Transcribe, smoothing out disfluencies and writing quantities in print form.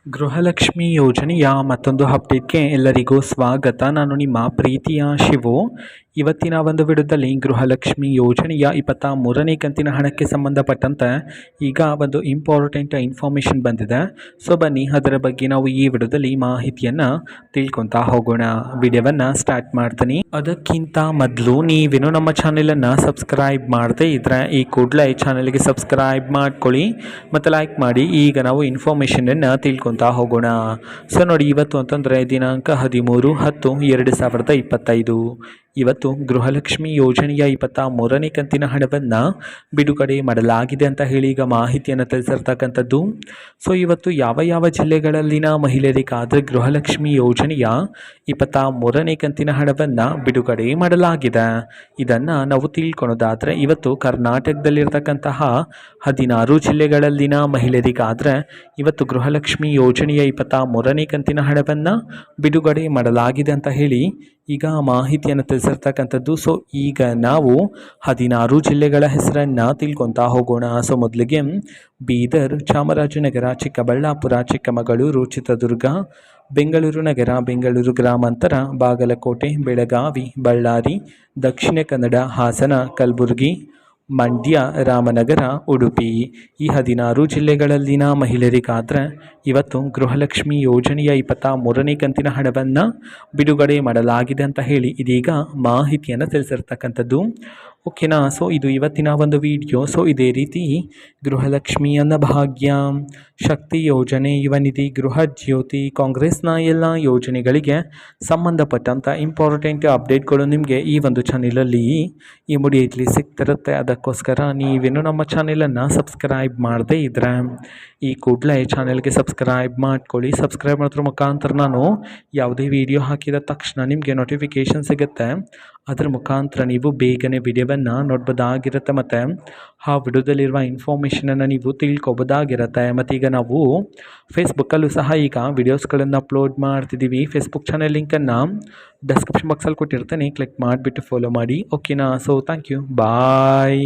ಗೃಹಲಕ್ಷ್ಮಿ ಯೋಜನೆಯ ಮತ್ತೊಂದು ಅಪ್ಡೇಟ್ಗೆ ಎಲ್ಲರಿಗೂ ಸ್ವಾಗತ. ನಾನು ನಿಮ್ಮ ಪ್ರೀತಿಯ ಶಿವು. ಇವತ್ತಿನ ಒಂದು ವಿಡಿಯೋದಲ್ಲಿ ಗೃಹಲಕ್ಷ್ಮಿ ಯೋಜನೆಯ 23ನೇ ಕಂತಿನ ಹಣಕ್ಕೆ ಸಂಬಂಧಪಟ್ಟಂತೆ ಈಗ ಒಂದು ಇಂಪಾರ್ಟೆಂಟ್ ಇನ್ಫಾರ್ಮೇಷನ್ ಬಂದಿದೆ. ಸೊ ಬನ್ನಿ ಅದರ ಬಗ್ಗೆ ನಾವು ಈ ವಿಡಿಯೋದಲ್ಲಿ ಮಾಹಿತಿಯನ್ನು ತಿಳ್ಕೊತಾ ಹೋಗೋಣ. ವಿಡಿಯೋವನ್ನು ಸ್ಟಾರ್ಟ್ ಮಾಡ್ತೀನಿ. ಅದಕ್ಕಿಂತ ಮೊದಲು ನೀವೇನು ನಮ್ಮ ಚಾನೆಲನ್ನು ಸಬ್ಸ್ಕ್ರೈಬ್ ಮಾಡದೇ ಇದ್ದರೆ ಈ ಕೂಡಲೇ ಚಾನೆಲ್ಗೆ ಸಬ್ಸ್ಕ್ರೈಬ್ ಮಾಡ್ಕೊಳ್ಳಿ ಮತ್ತು ಲೈಕ್ ಮಾಡಿ. ಈಗ ನಾವು ಇನ್ಫಾರ್ಮೇಷನನ್ನು ತಿಳ್ಕೊತಾ ಹೋಗೋಣ. ಸೊ ನೋಡಿ, ಇವತ್ತು ಅಂತಂದರೆ ದಿನಾಂಕ 13/10/2025. ಇವತ್ತು ಗೃಹಲಕ್ಷ್ಮಿ ಯೋಜನೆಯ 23ನೇ ಕಂತಿನ ಹಣವನ್ನು ಬಿಡುಗಡೆ ಮಾಡಲಾಗಿದೆ ಅಂತ ಹೇಳಿ ಈಗ ಮಾಹಿತಿಯನ್ನು ತಿಳಿಸಿರ್ತಕ್ಕಂಥದ್ದು. ಸೊ ಇವತ್ತು ಯಾವ ಯಾವ ಜಿಲ್ಲೆಗಳಲ್ಲಿನ ಮಹಿಳೆಯರಿಗಾದರೆ ಗೃಹಲಕ್ಷ್ಮಿ ಯೋಜನೆಯ 23ನೇ ಕಂತಿನ ಹಣವನ್ನು ಬಿಡುಗಡೆ ಮಾಡಲಾಗಿದೆ, ಇದನ್ನು ನಾವು ತಿಳ್ಕೊಳೋದಾದರೆ ಇವತ್ತು ಕರ್ನಾಟಕದಲ್ಲಿರ್ತಕ್ಕಂತಹ 16 ಜಿಲ್ಲೆಗಳಲ್ಲಿನ ಮಹಿಳೆಯರಿಗಾದರೆ ಇವತ್ತು ಗೃಹಲಕ್ಷ್ಮಿ ಯೋಜನೆಯ 23ನೇ ಕಂತಿನ ಹಣವನ್ನು ಬಿಡುಗಡೆ ಮಾಡಲಾಗಿದೆ ಅಂತ ಹೇಳಿ ಈಗ ಮಾಹಿತಿಯನ್ನು ತಿಳಿಸಿರ್ತಕ್ಕಂಥದ್ದು. ಸೊ ಈಗ ನಾವು 16 ಜಿಲ್ಲೆಗಳ ಹೆಸರನ್ನು ತಿಳ್ಕೊತಾ ಹೋಗೋಣ. ಸೊ ಮೊದಲಿಗೆ ಬೀದರ್, ಚಾಮರಾಜನಗರ, ಚಿಕ್ಕಬಳ್ಳಾಪುರ, ಚಿಕ್ಕಮಗಳೂರು, ಚಿತ್ರದುರ್ಗ, ಬೆಂಗಳೂರು ನಗರ, ಬೆಂಗಳೂರು ಗ್ರಾಮಾಂತರ, ಬಾಗಲಕೋಟೆ, ಬೆಳಗಾವಿ, ಬಳ್ಳಾರಿ, ದಕ್ಷಿಣ ಕನ್ನಡ, ಹಾಸನ, ಕಲಬುರಗಿ, ಮಂಡ್ಯ, ರಾಮನಗರ, ಉಡುಪಿ ಈ 16 ಜಿಲ್ಲೆಗಳಲ್ಲಿನ ಮಹಿಳೆಯರಿಗಾದರೆ ಇವತ್ತು ಗೃಹಲಕ್ಷ್ಮಿ ಯೋಜನೆಯ 23ನೇ ಕಂತಿನ ಹಣವನ್ನು ಬಿಡುಗಡೆ ಮಾಡಲಾಗಿದೆ ಅಂತ ಹೇಳಿ ಇದೀಗ ಮಾಹಿತಿಯನ್ನು ತಿಳಿಸಿರ್ತಕ್ಕಂಥದ್ದು. ಓಕೆನಾ. ಸೊ ಇದು ಇವತ್ತಿನ ಒಂದು ವಿಡಿಯೋ. ಸೊ ಇದೇ ರೀತಿ ಗೃಹಲಕ್ಷ್ಮಿ ಅನ್ನಭಾಗ್ಯ, ಶಕ್ತಿ ಯೋಜನೆ, ಯುವ ನಿಧಿ, ಗೃಹ ಜ್ಯೋತಿ, ಕಾಂಗ್ರೆಸ್ನ ಎಲ್ಲ ಯೋಜನೆಗಳಿಗೆ ಸಂಬಂಧಪಟ್ಟಂಥ ಇಂಪಾರ್ಟೆಂಟ್ ಅಪ್ಡೇಟ್ಗಳು ನಿಮಗೆ ಈ ಒಂದು ಚಾನೆಲಲ್ಲಿ ಇಮಿಡಿಯೇಟ್ಲಿ ಸಿಗ್ತಿರುತ್ತೆ. ಅದಕ್ಕೋಸ್ಕರ ನೀವೇನು ನಮ್ಮ ಚಾನೆಲನ್ನು ಸಬ್ಸ್ಕ್ರೈಬ್ ಮಾಡದೇ ಇದ್ದರೆ ಈ ಕೂಡಲೇ ಚಾನೆಲ್ಗೆ ಸಬ್ಸ್ಕ್ರೈಬ್ ಮಾಡ್ಕೊಳ್ಳಿ. ಸಬ್ಸ್ಕ್ರೈಬ್ ಮಾಡೋದ್ರ ಮುಖಾಂತರ ನಾನು ಯಾವುದೇ ವಿಡಿಯೋ ಹಾಕಿದ ತಕ್ಷಣ ನಿಮಗೆ ನೋಟಿಫಿಕೇಷನ್ ಸಿಗುತ್ತೆ. ಅದರ ಮುಖಾಂತರ ನೀವು ಬೇಗನೆ ವಿಡಿಯೋವನ್ನು ನೋಡ್ಬೋದಾಗಿರುತ್ತೆ ಮತ್ತು ಆ ವಿಡಿಯೋದಲ್ಲಿರುವ ಇನ್ಫಾರ್ಮೇಷನನ್ನು ನೀವು ತಿಳ್ಕೊಬೋದಾಗಿರುತ್ತೆ. ಮತ್ತು ಈಗ ನಾವು ಫೇಸ್ಬುಕ್ಕಲ್ಲೂ ಸಹ ಈಗ ವಿಡಿಯೋಸ್ಗಳನ್ನು ಅಪ್ಲೋಡ್ ಮಾಡ್ತಿದ್ದೀವಿ. ಫೇಸ್ಬುಕ್ ಚಾನೆಲ್ ಲಿಂಕನ್ನು ಡಿಸ್ಕ್ರಿಪ್ಷನ್ ಬಾಕ್ಸಲ್ಲಿ ಕೊಟ್ಟಿರ್ತೀನಿ, ಕ್ಲಿಕ್ ಮಾಡಿಬಿಟ್ಟು ಫಾಲೋ ಮಾಡಿ. ಓಕೆನಾ. So thank you, bye.